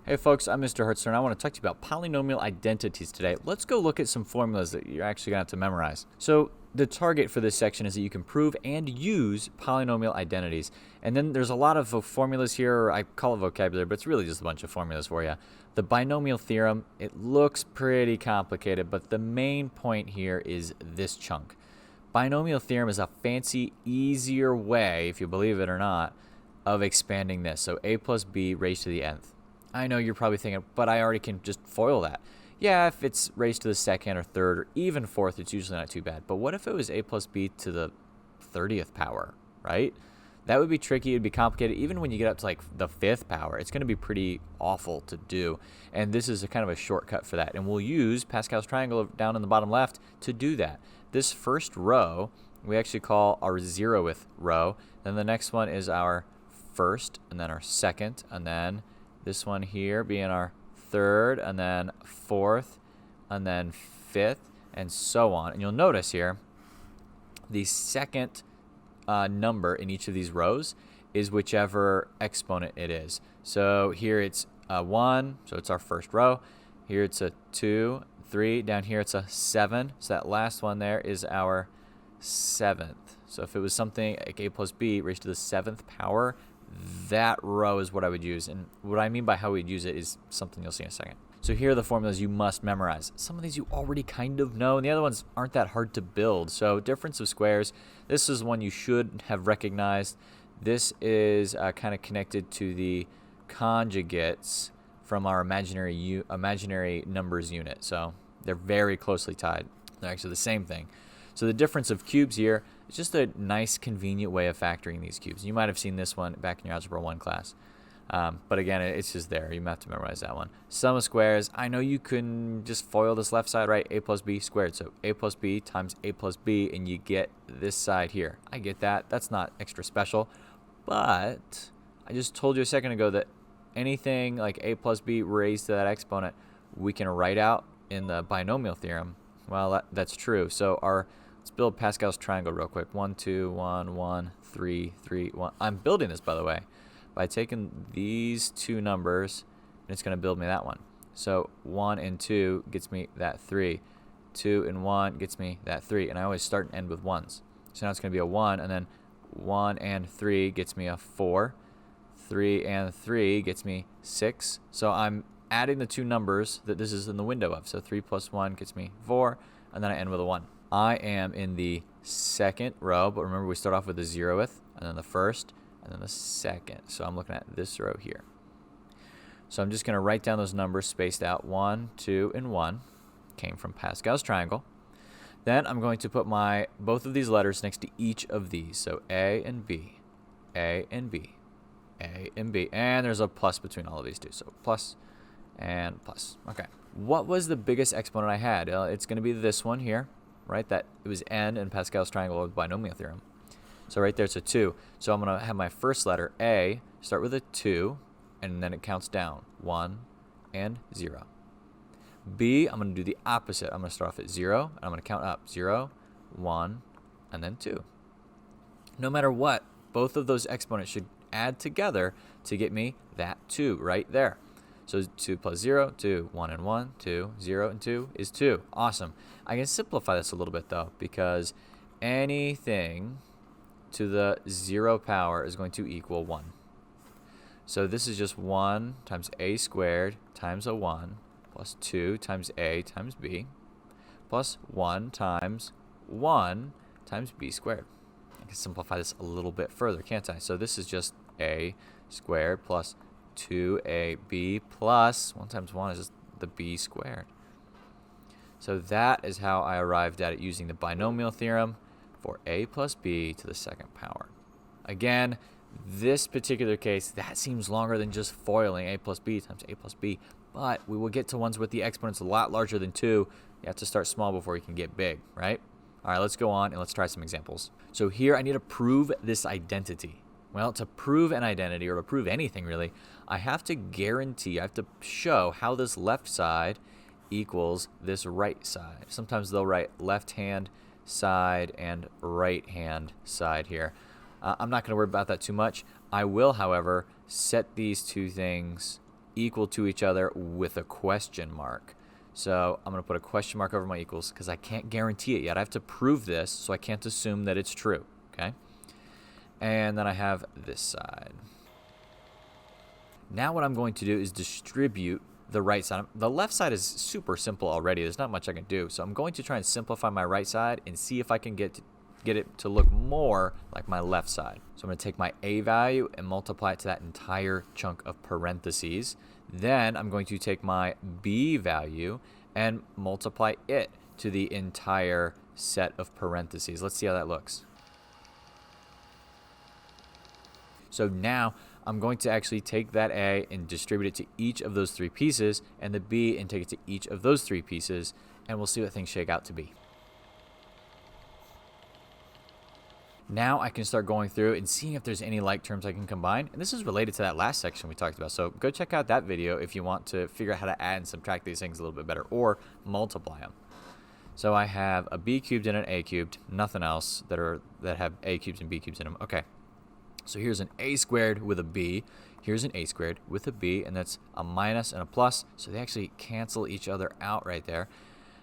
Hey folks, I'm Mr. Hartzler, and I want to talk to you about polynomial identities today. Let's go look at some formulas that you're actually going to have to memorize. So the target for this section is that you can prove and use polynomial identities. And then there's a lot of formulas here, or I call it vocabulary, but it's really just a bunch of formulas for you. The binomial theorem, it looks pretty complicated, but the main point here is this chunk. Binomial theorem is a fancy, easier way, if you believe it or not, of expanding this. So a plus b raised to the nth. I know you're probably thinking, but I already can just FOIL that. Yeah, if it's raised to the second or third or even fourth, it's usually not too bad. But what if it was a plus b to the 30th power, right? That would be tricky. It would be complicated. Even when you get up to like the 5th power, it's going to be pretty awful to do. And this is a kind of a shortcut for that. And we'll use Pascal's triangle down in the bottom left to do that. This first row, we actually call our 0th row. Then the next one is our first, and then our second, and then this one here being our third, and then fourth, and then fifth, and so on. And you'll notice here, the second number in each of these rows is whichever exponent it is. So here it's 1, so it's our first row. Here it's a 2, 3. Down here it's a 7. So that last one there is our 7th. So if it was something like a plus b raised to the 7th power, that row is what I would use. And what I mean by how we'd use it is something you'll see in a second. So here are the formulas you must memorize. Some of these you already kind of know, and the other ones aren't that hard to build. So difference of squares, this is one you should have recognized. This is kind of connected to the conjugates from our imaginary numbers unit. So they're very closely tied. They're actually the same thing. So the difference of cubes here is just a nice, convenient way of factoring these cubes. You might have seen this one back in your Algebra 1 class. But again, it's just there. You have to memorize that one. Sum of squares. I know you can just FOIL this left side, right? A plus b squared. So a plus b times a plus b, and you get this side here. I get that. That's not extra special. But I just told you a second ago that anything like a plus b raised to that exponent, we can write out in the binomial theorem. Well, that's true. So let's build Pascal's triangle real quick. 1, 2, 1, 1, 3, 3, 1. I'm building this, by the way, by taking these two numbers, and it's going to build me that one. So 1 and 2 gets me that 3. 2 and 1 gets me that 3. And I always start and end with 1s. So now it's going to be a 1, and then 1 and 3 gets me a 4. 3 and 3 gets me 6. So I'm adding the two numbers that this is in the window of. So 3 plus 1 gets me 4, and then I end with a 1. I am in the second row, but remember we start off with the 0th, and then the first, and then the second. So I'm looking at this row here. So I'm just going to write down those numbers spaced out. 1, 2, and 1 came from Pascal's triangle. Then I'm going to put both of these letters next to each of these. So A and B, A and B, A and B. And there's a plus between all of these two. So plus and plus. Okay. What was the biggest exponent I had? It's going to be this one here, right? That it was n in Pascal's triangle with binomial theorem. So right there it's a 2. So I'm going to have my first letter, A, start with a 2, and then it counts down. 1 and 0. B, I'm going to do the opposite. I'm going to start off at 0, and I'm going to count up. 0, 1, and then 2. No matter what, both of those exponents should add together to get me that 2 right there. So 2 plus 0, 2, 1 and 1, 2, 0 and 2 is 2. Awesome. I can simplify this a little bit though, because anything to the 0 power is going to equal 1. So this is just 1 times a squared times a 1 plus 2 times a times b plus 1 times 1 times b squared. I can simplify this a little bit further, can't I? So this is just a squared plus 2ab plus 1 times 1 is just the b squared. So that is how I arrived at it using the binomial theorem for a plus b to the second power. Again, this particular case, that seems longer than just FOILing a plus b times a plus b, but we will get to ones with the exponents a lot larger than 2. You have to start small before you can get big, right? All right, let's go on and let's try some examples. So here I need to prove this identity. Well, to prove an identity, or to prove anything really, I have to show how this left side equals this right side. Sometimes they'll write left-hand side and right-hand side here. I'm not going to worry about that too much. I will, however, set these two things equal to each other with a question mark. So I'm going to put a question mark over my equals because I can't guarantee it yet. I have to prove this, so I can't assume that it's true. Okay? And then I have this side. Now what I'm going to do is distribute the right side. The left side is super simple already. There's not much I can do. So I'm going to try and simplify my right side and see if I can get it to look more like my left side. So I'm going to take my a value and multiply it to that entire chunk of parentheses. Then I'm going to take my b value and multiply it to the entire set of parentheses. Let's see how that looks. So now I'm going to actually take that a and distribute it to each of those three pieces, and the b and take it to each of those three pieces, and we'll see what things shake out to be. Now I can start going through and seeing if there's any like terms I can combine. And this is related to that last section we talked about. So go check out that video if you want to figure out how to add and subtract these things a little bit better or multiply them. So I have a b cubed and an a cubed, nothing else that have a cubes and b cubes in them. Okay. So here's an a squared with a b. Here's an a squared with a b, and that's a minus and a plus. So they actually cancel each other out right there.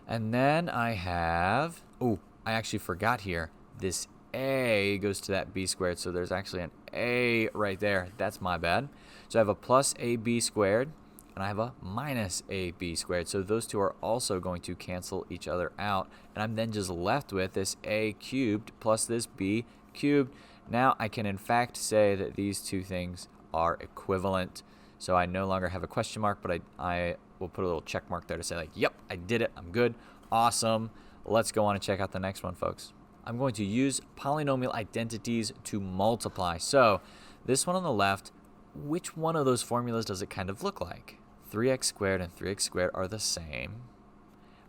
And then I have, oh, I actually forgot here, this a goes to that b squared, so there's actually an a right there. That's my bad. So I have a plus ab squared, and I have a minus ab squared. So those two are also going to cancel each other out, and I'm then just left with this a cubed plus this b cubed. Now I can in fact say that these two things are equivalent. So I no longer have a question mark, but I will put a little check mark there to say like, yep, I did it. I'm good. Awesome. Let's go on and check out the next one, folks. I'm going to use polynomial identities to multiply. So this one on the left, which one of those formulas does it kind of look like? 3x squared and 3x squared are the same.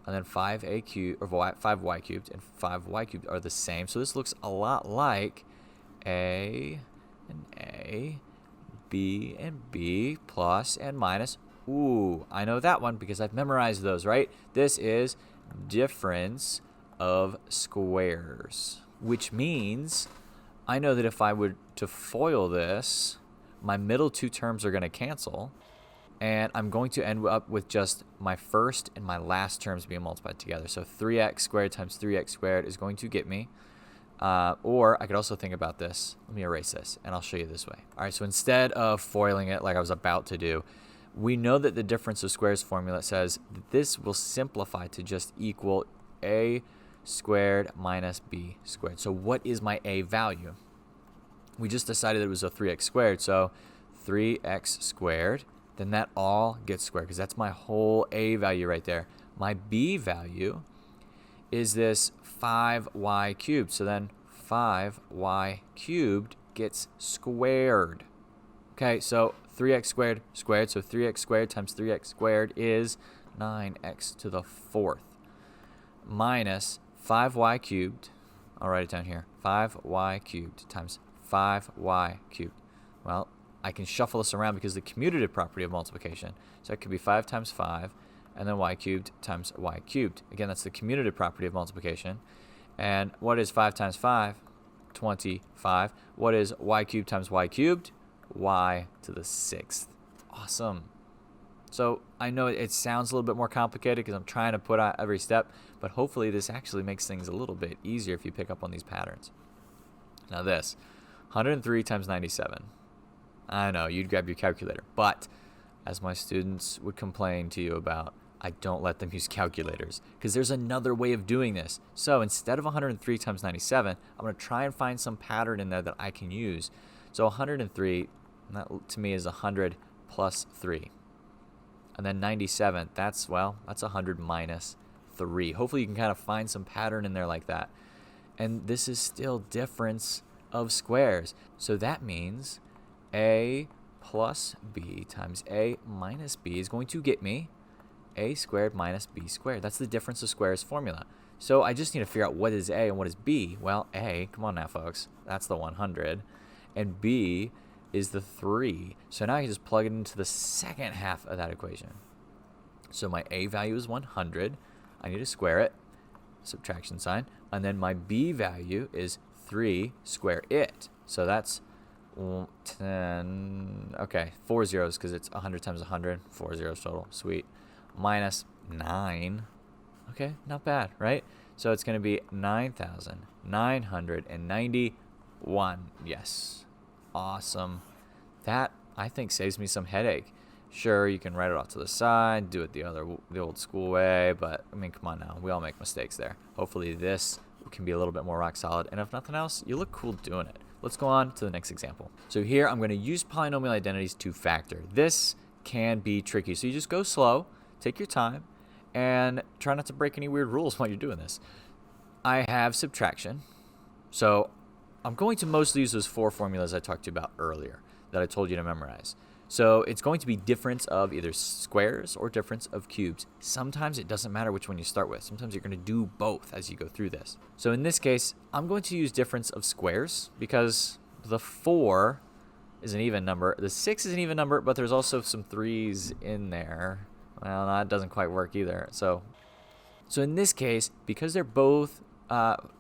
And then 5y cubed and 5y cubed are the same. So this looks a lot like a and a, b and b, plus and minus. Ooh, I know that one because I've memorized those, right? This is difference of squares, which means I know that if I were to FOIL this, my middle two terms are going to cancel, and I'm going to end up with just my first and my last terms being multiplied together. So 3x squared times 3x squared is going to get me, or I could also think about this. Let me erase this, and I'll show you this way. All right, so instead of foiling it like I was about to do, we know that the difference of squares formula says that this will simplify to just equal a squared minus b squared. So what is my a value? We just decided it was a 3x squared, so 3x squared, then that all gets squared because that's my whole a value right there. My b value is this 5y cubed, so then 5y cubed gets squared. Okay, so 3x squared squared, so 3x squared times 3x squared is 9x to the fourth, minus 5y cubed, I'll write it down here, 5y cubed times 5y cubed. Well, I can shuffle this around because the commutative property of multiplication, so it could be 5 times 5, and then y cubed times y cubed. Again, that's the commutative property of multiplication. And what is 5 times 5? 25. What is y cubed times y cubed? Y to the sixth. Awesome. So I know it sounds a little bit more complicated because I'm trying to put out every step, but hopefully this actually makes things a little bit easier if you pick up on these patterns. Now this, 103 times 97. I know, you'd grab your calculator, but as my students would complain to you about, I don't let them use calculators because there's another way of doing this. So instead of 103 times 97, I'm going to try and find some pattern in there that I can use. So 103, that to me is 100 plus 3. And then 97, that's 100 minus 3. Hopefully you can kind of find some pattern in there like that. And this is still difference of squares. So that means a plus b times a minus b is going to get me a squared minus b squared. That's the difference of squares formula. So I just need to figure out what is a and what is b. Well, a, come on now, folks, that's the 100. And b is the 3. So now I can just plug it into the second half of that equation. So my a value is 100. I need to square it, subtraction sign. And then my b value is 3 square it. So that's 10. Okay, 4 zeros because it's 100 times 100. 4 zeros total. Sweet. Minus 9. Okay, not bad, right? So it's going to be 9,991. Yes. Awesome. That, I think, saves me some headache. Sure, you can write it off to the side, do it the old school way, but, I mean, come on now. We all make mistakes there. Hopefully this can be a little bit more rock solid, and if nothing else, you look cool doing it. Let's go on to the next example. So here, I'm going to use polynomial identities to factor. This can be tricky, so you just go slow, take your time, and try not to break any weird rules while you're doing this. I have subtraction, so I'm going to mostly use those 4 formulas I talked to you about earlier that I told you to memorize. So it's going to be difference of either squares or difference of cubes. Sometimes it doesn't matter which one you start with. Sometimes you're going to do both as you go through this. So in this case, I'm going to use difference of squares because the 4 is an even number. The 6 is an even number, but there's also some 3s in there. Well, that doesn't quite work either. So in this case, because they're both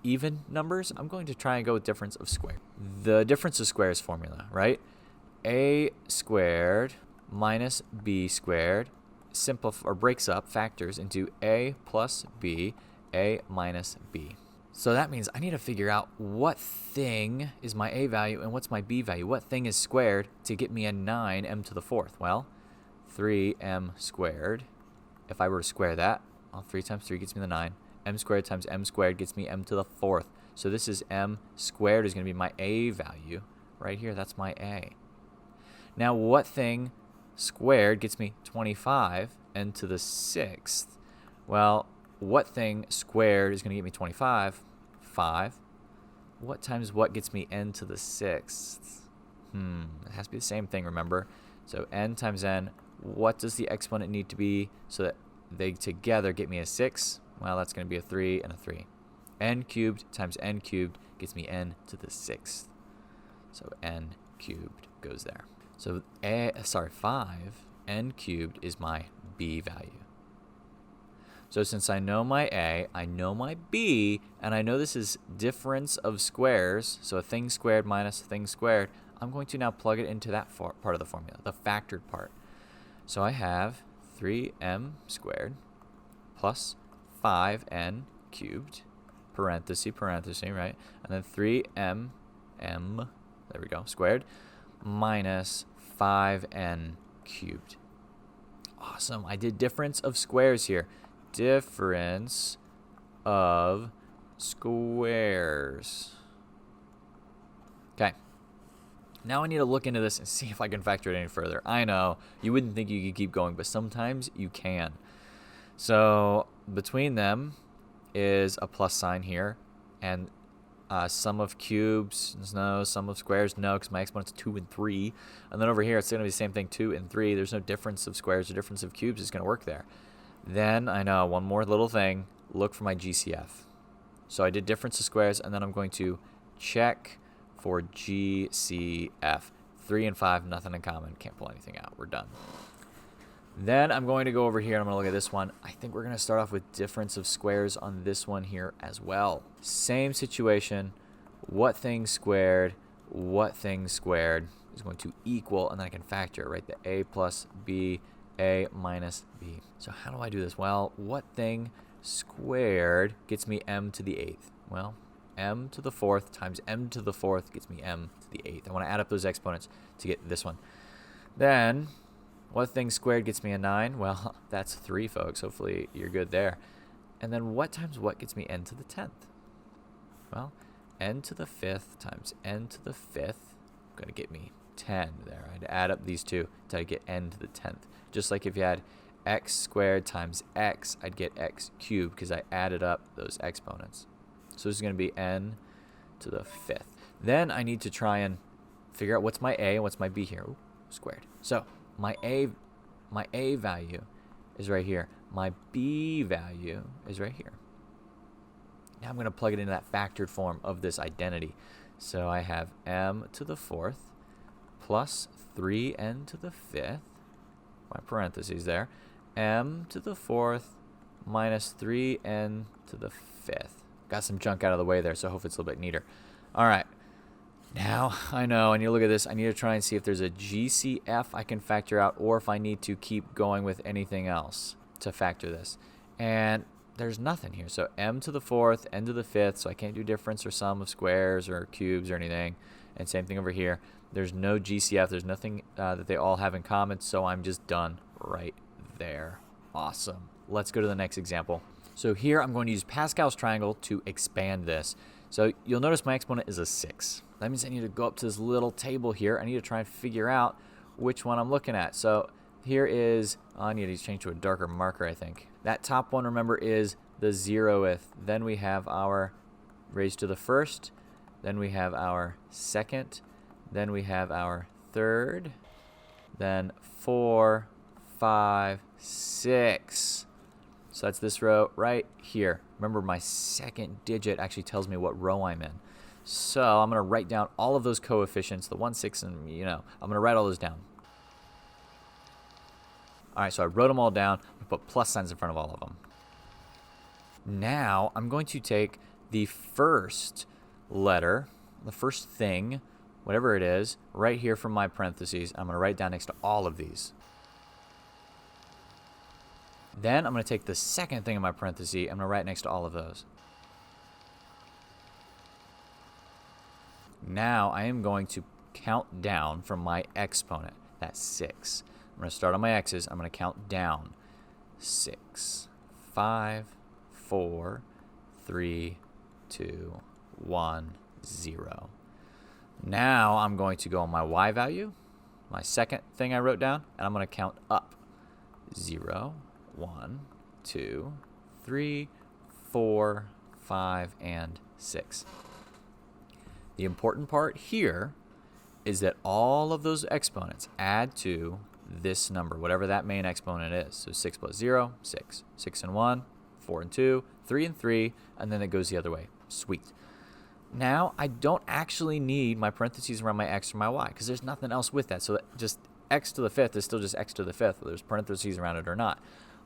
even numbers, I'm going to try and go with difference of square. The difference of squares formula, right? A squared minus b squared breaks up, factors into a plus b, a minus b. So that means I need to figure out what thing is my a value and what's my b value. What thing is squared to get me a 9m to the 4th? Well, 3m squared. If I were to square that, 3 times 3 gets me the 9. M squared times m squared gets me m to the 4th. So this is m squared is going to be my a value. Right here, that's my a. Now, what thing squared gets me 25 n to the 6th? Well, what thing squared is going to get me 25? 5. What times what gets me n to the 6th? It has to be the same thing, remember? So n times n, what does the exponent need to be so that they together get me a 6? Well, that's going to be a 3 and a 3. N cubed times n cubed gets me n to the 6th. So n cubed goes there. So 5, n cubed is my b value. So since I know my a, I know my b, and I know this is difference of squares, so a thing squared minus a thing squared, I'm going to now plug it into that part of the formula, the factored part. So I have 3m squared plus 5n cubed, parenthesis, right? And then 3m, there we go, squared, minus 5n cubed. Awesome. I did difference of squares here. Difference of squares. Okay. Now I need to look into this and see if I can factor it any further. I know, you wouldn't think you could keep going, but sometimes you can. So between them is a plus sign here, and sum of cubes, no. Sum of squares, no, because my exponent's 2 and 3. And then over here, it's going to be the same thing, 2 and 3. There's no difference of squares or difference of cubes is going to work there. Then, I know, one more little thing. Look for my GCF. So I did difference of squares, and then I'm going to check for GCF. 3 and 5, nothing in common. Can't pull anything out. We're done. Then I'm going to go over here and I'm going to look at this one. I think we're going to start off with difference of squares on this one here as well. Same situation. What thing squared is going to equal, and then I can factor it, right? The a plus b, a minus b. So how do I do this? Well, what thing squared gets me m to the 8th? Well, m to the 4th times m to the 4th gets me m to the 8th. I want to add up those exponents to get this one. Then, what thing squared gets me a 9? Well, that's 3, folks. Hopefully you're good there. And then what times what gets me n to the 10th? Well, n to the 5th times n to the 5th going to get me 10 there. I had to add up these two to get n to the 10th. Just like if you had x squared times x, I'd get x cubed because I added up those exponents. So this is going to be n to the 5th. Then I need to try and figure out what's my a and what's my b here. Ooh, squared. So my a value is right here. My b value is right here. Now I'm going to plug it into that factored form of this identity. So I have m to the 4th plus 3n to the 5th, my parentheses there, m to the 4th minus 3n to the 5th. Got some junk out of the way there, so hopefully it's a little bit neater. All right. Now, I know, and you look at this, I need to try and see if there's a GCF I can factor out, or if I need to keep going with anything else to factor this. And there's nothing here. So m to the fourth, n to the fifth, so I can't do difference or sum of squares or cubes or anything. And same thing over here. There's no GCF. There's nothing that they all have in common, so I'm just done right there. Awesome. Let's go to the next example. So here I'm going to use Pascal's triangle to expand this. So you'll notice my exponent is a 6. That means I need to go up to this little table here. I need to try and figure out which one I'm looking at. So here is, I need to change to a darker marker, I think. That top one, remember, is the 0th. Then we have our raised to the first. Then we have our second. Then we have our third. Then 4, 5, 6. So that's this row right here. Remember, my second digit actually tells me what row I'm in. So I'm going to write down all of those coefficients, the 1, 6, and, I'm going to write all those down. All right, so I wrote them all down. I'm going to put plus signs in front of all of them. Now I'm going to take the first letter, the first thing, whatever it is, right here from my parentheses. I'm going to write down next to all of these. Then I'm going to take the second thing in my parentheses. I'm going to write next to all of those. Now I am going to count down from my exponent. That's 6. I'm going to start on my x's. I'm going to count down. 6, 5, 4, 3, 2, 1, 0. Now I'm going to go on my y value, my second thing I wrote down, and I'm going to count up. 0, 1, 2, 3, 4, 5, and 6. The important part here is that all of those exponents add to this number, whatever that main exponent is. So 6 plus 0, 6. 6 and 1, 4 and 2, 3 and 3, and then it goes the other way. Sweet. Now, I don't actually need my parentheses around my x or my y, because there's nothing else with that. So that just x to the fifth is still just x to the fifth, whether there's parentheses around it or not.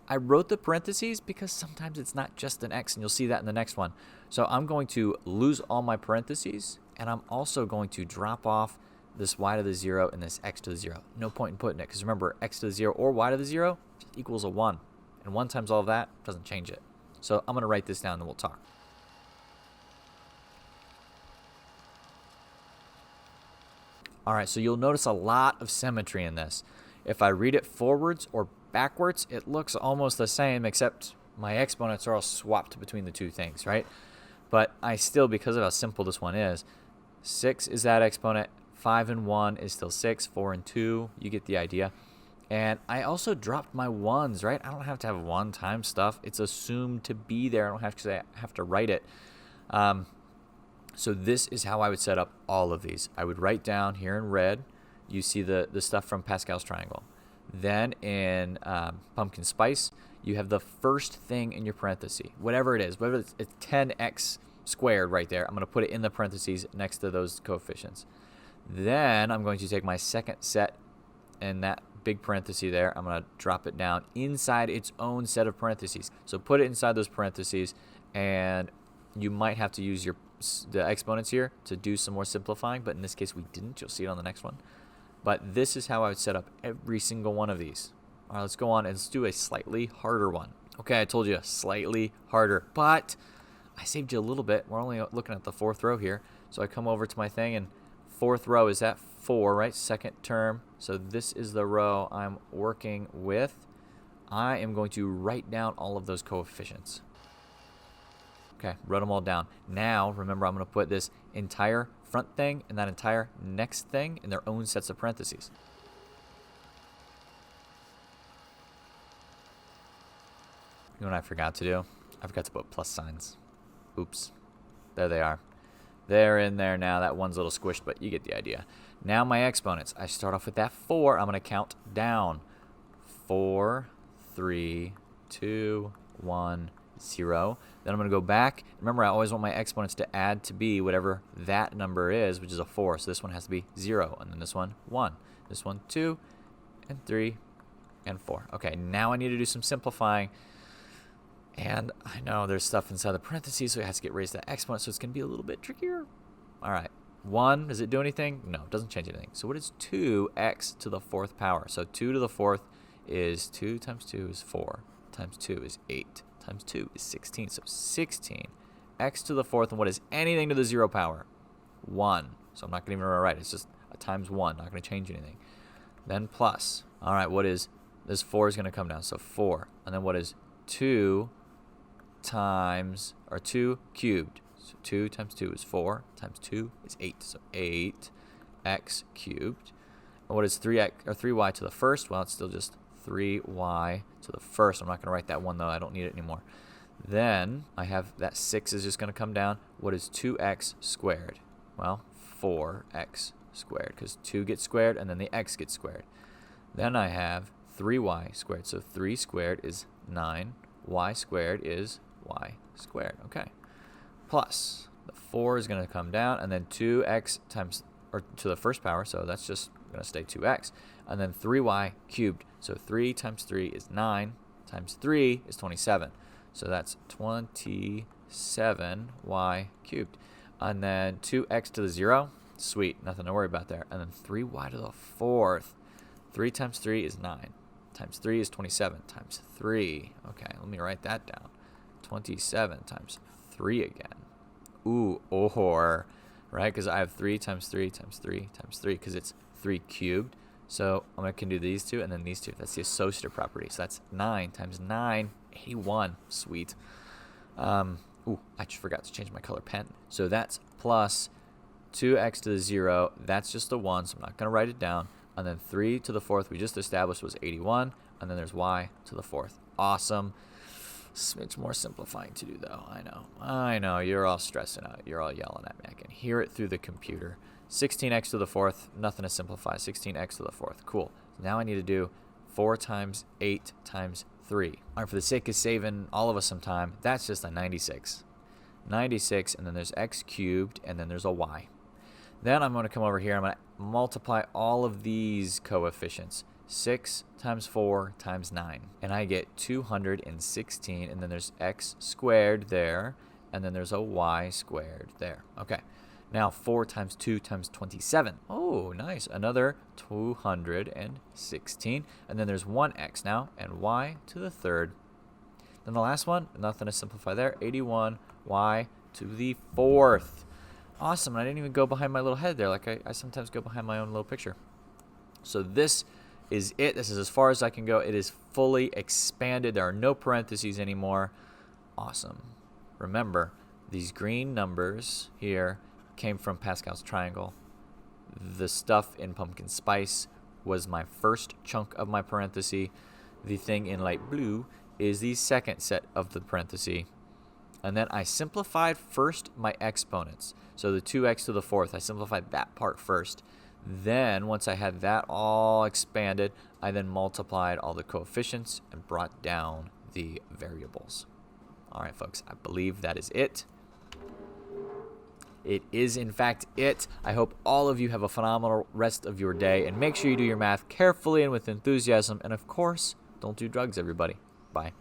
I wrote the parentheses because sometimes it's not just an x, and you'll see that in the next one. So I'm going to lose all my parentheses, and I'm also going to drop off this y to the 0 and this x to the 0. No point in putting it, because remember, x to the 0 or y to the 0 just equals a 1. And 1 times all of that doesn't change it. So I'm going to write this down, and then we'll talk. All right, so you'll notice a lot of symmetry in this. If I read it forwards or backwards, it looks almost the same, except my exponents are all swapped between the two things, right? But I still, because of how simple this one is, 6 is that exponent, 5 and 1 is still 6, 4 and 2, you get the idea. And I also dropped my 1s, right? I don't have to have 1 times stuff. It's assumed to be there. I don't have to write it. So this is how I would set up all of these. I would write down here in red, you see the stuff from Pascal's triangle. Then in pumpkin spice, you have the first thing in your parenthesis, whatever it is, whether it's 10x squared right there. I'm going to put it in the parentheses next to those coefficients. Then I'm going to take my second set in that big parenthesis there. I'm going to drop it down inside its own set of parentheses. So put it inside those parentheses, and you might have to use the exponents here to do some more simplifying, but in this case we didn't. You'll see it on the next one. But this is how I would set up every single one of these. All right, let's go on and let's do a slightly harder one. Okay, I told you slightly harder, but I saved you a little bit. We're only looking at the 4th row here. So I come over to my thing, and 4th row is that 4, right? Second term. So this is the row I'm working with. I am going to write down all of those coefficients. Okay, wrote them all down. Now, remember, I'm going to put this entire front thing and that entire next thing in their own sets of parentheses. You know what I forgot to do? I forgot to put plus signs. Oops. There they are. They're in there now. That one's a little squished, but you get the idea. Now my exponents. I start off with that 4. I'm going to count down. 4, 3, 2, 1, 0. Then I'm going to go back. Remember, I always want my exponents to add to be whatever that number is, which is a 4. So this one has to be 0. And then this one, 1. This one, 2, and 3, and 4. Okay, now I need to do some simplifying. And I know there's stuff inside the parentheses, so it has to get raised to exponent, so it's going to be a little bit trickier. All right, 1, does it do anything? No, it doesn't change anything. So what is 2x to the 4th power? So 2 to the 4th is 2 times 2 is 4, times 2 is 8, times 2 is 16. So 16, x to the 4th, and what is anything to the 0 power? 1. So I'm not going to even write it. It's just a times 1, not going to change anything. Then plus. All right, what is, this 4 is going to come down, so 4. And then what is 2 times, or 2 cubed? So 2 times 2 is 4, times 2 is 8. So 8x cubed. And what is 3x, or 3y to the 1st? Well, it's still just 3y to the 1st. I'm not going to write that 1, though. I don't need it anymore. Then I have that 6 is just going to come down. What is 2x squared? Well, 4x squared, because 2 gets squared and then the x gets squared. Then I have 3y squared. So 3 squared is 9. Y squared is y squared. Okay. Plus, the 4 is going to come down, and then 2x times, or to the 1st power, so that's just going to stay 2x. And then 3y cubed. So 3 times 3 is 9, times 3 is 27. So that's 27y cubed. And then 2x to the 0. Sweet, nothing to worry about there. And then 3y to the 4th. 3 times 3 is 9. Times 3 is 27. Times 3. Okay, let me write that down. 27 times 3 again. Ooh, or, right? Because I have 3 times 3 times 3 times 3, because it's 3 cubed. So I can do these two and then these two. That's the associative property. So that's 9 times 9, 81. Sweet. Ooh, I just forgot to change my color pen. So that's plus 2x to the 0. That's just a 1, so I'm not going to write it down. And then 3 to the 4th we just established was 81. And then there's y to the 4th. Awesome. It's more simplifying to do, though. I know. You're all stressing out. You're all yelling at me. I can hear it through the computer. 16x to the 4th. Nothing to simplify. 16x to the 4th. Cool. Now I need to do 4 times 8 times 3. All right, for the sake of saving all of us some time, that's just a 96. 96, and then there's x cubed, and then there's a y. Then I'm going to come over here. I'm going to multiply all of these coefficients. 6 times 4 times 9. And I get 216. And then there's x squared there. And then there's a y squared there. Okay. Now 4 times 2 times 27. Oh, nice. Another 216. And then there's 1x now. And y to the 3rd. Then the last one, nothing to simplify there. 81 y to the 4th. Awesome. I didn't even go behind my little head there like I sometimes go behind my own little picture. So this is it. This is as far as I can go. It is fully expanded. There are no parentheses anymore. Awesome. Remember, these green numbers here came from Pascal's triangle. The stuff in pumpkin spice was my first chunk of my parenthesis. The thing in light blue is the second set of the parenthesis. And then I simplified first my exponents. So the 2x to the 4th, I simplified that part first. Then, once I had that all expanded, I then multiplied all the coefficients and brought down the variables. All right, folks, I believe that is it. It is, in fact, it. I hope all of you have a phenomenal rest of your day. And make sure you do your math carefully and with enthusiasm. And, of course, don't do drugs, everybody. Bye.